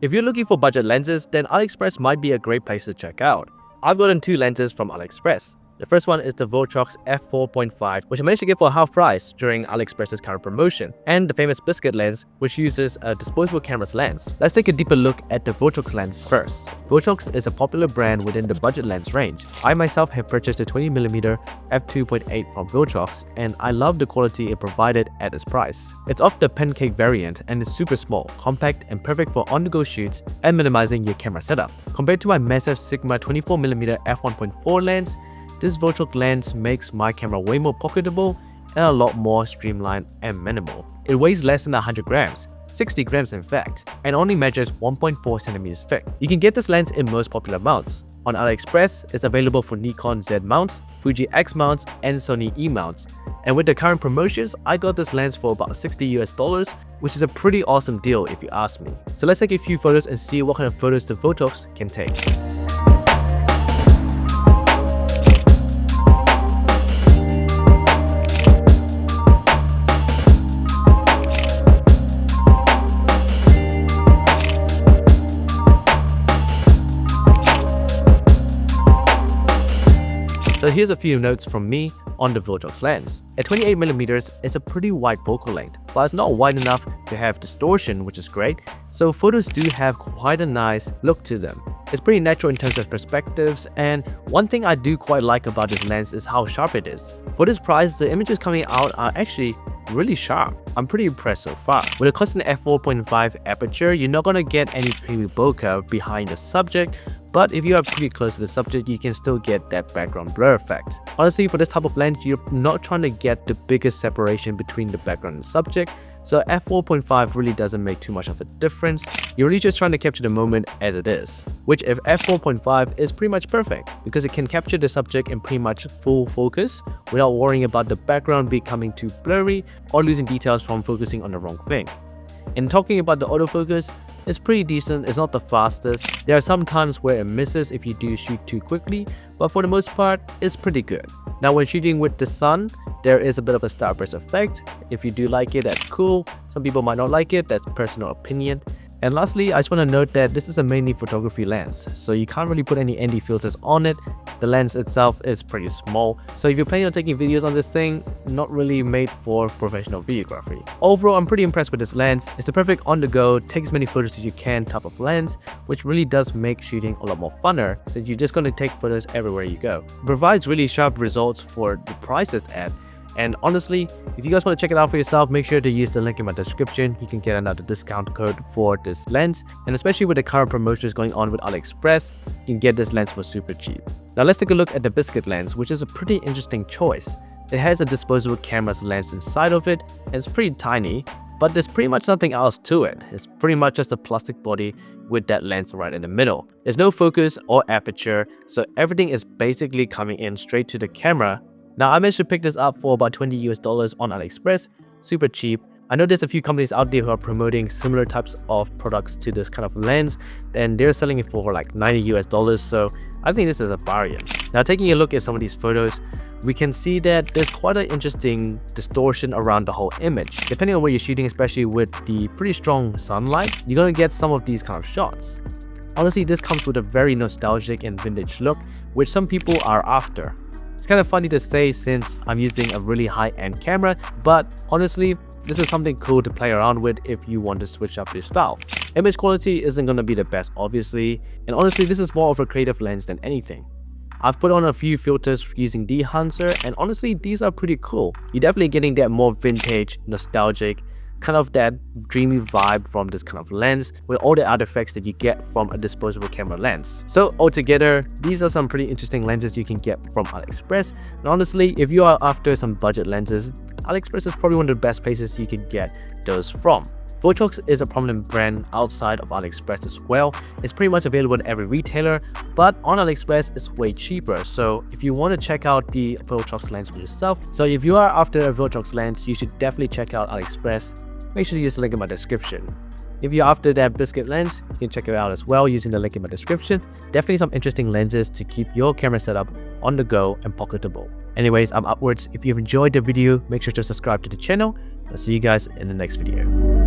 If you're looking for budget lenses, then AliExpress might be a great place to check out. I've gotten 2 lenses from AliExpress. The first one is the Viltrox f4.5, which I managed to get for half price during AliExpress's current promotion, and the famous Biscuit Lens, which uses a disposable camera's lens. Let's take a deeper look at the Viltrox lens first. Viltrox is a popular brand within the budget lens range. I myself have purchased a 20mm f2.8 from Viltrox, and I love the quality it provided at its price. It's of the pancake variant and is super small, compact, and perfect for on-the-go shoots and minimizing your camera setup. Compared to my massive Sigma 24mm f1.4 lens, this Viltrox lens makes my camera way more pocketable and a lot more streamlined and minimal. It weighs less than 100 grams, 60 grams in fact, and only measures 1.4 centimeters thick. You can get this lens in most popular mounts. On AliExpress, it's available for Nikon Z mounts, Fuji X mounts, and Sony E mounts. And with the current promotions, I got this lens for about $60 US, which is a pretty awesome deal if you ask me. So let's take a few photos and see what kind of photos the Viltrox can take. So here's a few notes from me on the Viltrox lens. At 28mm, it's a pretty wide focal length, but it's not wide enough to have distortion, which is great, so photos do have quite a nice look to them. It's pretty natural in terms of perspectives, and one thing I do quite like about this lens is how sharp it is. For this price, the images coming out are actually really sharp. I'm pretty impressed so far. With a constant f4.5 aperture, you're not gonna get any preview bokeh behind the subject, but if you are pretty close to the subject, you can still get that background blur effect. Honestly, for this type of lens, you're not trying to get the biggest separation between the background and the subject, so f4.5 really doesn't make too much of a difference. You're really just trying to capture the moment as it is, which if f4.5 is pretty much perfect because it can capture the subject in pretty much full focus without worrying about the background becoming too blurry or losing details from focusing on the wrong thing. And talking about the autofocus, it's pretty decent. It's not the fastest. There are some times where it misses if you do shoot too quickly, but for the most part, it's pretty good. Now when shooting with the sun, there is a bit of a starburst effect. If you do like it, that's cool. Some people might not like it, that's personal opinion. And lastly, I just want to note that this is a mainly photography lens, so you can't really put any ND filters on it. The lens itself is pretty small, so if you're planning on taking videos on this thing, not really made for professional videography. Overall, I'm pretty impressed with this lens. It's the perfect on-the-go, take as many photos as you can type of lens, which really does make shooting a lot more funner since you're just going to take photos everywhere you go. It provides really sharp results for the price it's at. And honestly, if you guys want to check it out for yourself, make sure to use the link in my description. You can get another discount code for this lens. And especially with the current promotions going on with AliExpress, you can get this lens for super cheap. Now let's take a look at the Biscuit Lens, which is a pretty interesting choice. It has a disposable camera's lens inside of it, and it's pretty tiny, but there's pretty much nothing else to it. It's pretty much just a plastic body with that lens right in the middle. There's no focus or aperture, so everything is basically coming in straight to the camera. Now, I managed to pick this up for about $20 US on AliExpress, super cheap. I know there's a few companies out there who are promoting similar types of products to this kind of lens, and they're selling it for like $90 US, so I think this is a bargain. Now, taking a look at some of these photos, we can see that there's quite an interesting distortion around the whole image. Depending on where you're shooting, especially with the pretty strong sunlight, you're gonna get some of these kind of shots. Honestly, this comes with a very nostalgic and vintage look, which some people are after. It's kind of funny to say since I'm using a really high-end camera, but honestly, this is something cool to play around with if you want to switch up your style. Image quality isn't going to be the best, obviously, and honestly, this is more of a creative lens than anything. I've put on a few filters using de-hancer, and honestly, these are pretty cool. You're definitely getting that more vintage, nostalgic, kind of that dreamy vibe from this kind of lens with all the artifacts that you get from a disposable camera lens. So altogether, these are some pretty interesting lenses you can get from AliExpress. And honestly, if you are after some budget lenses, AliExpress is probably one of the best places you can get those from. Viltrox is a prominent brand outside of AliExpress as well. It's pretty much available in every retailer, but on AliExpress it's way cheaper. So if you want to check out the Viltrox lens for yourself, so if you are after a Viltrox lens, you should definitely check out AliExpress. Make sure to use the link in my description. If you're after that Biscuit Lens, you can check it out as well using the link in my description. Definitely some interesting lenses to keep your camera setup on the go and pocketable. Anyways, I'm Upwards. If you've enjoyed the video, make sure to subscribe to the channel. I'll see you guys in the next video.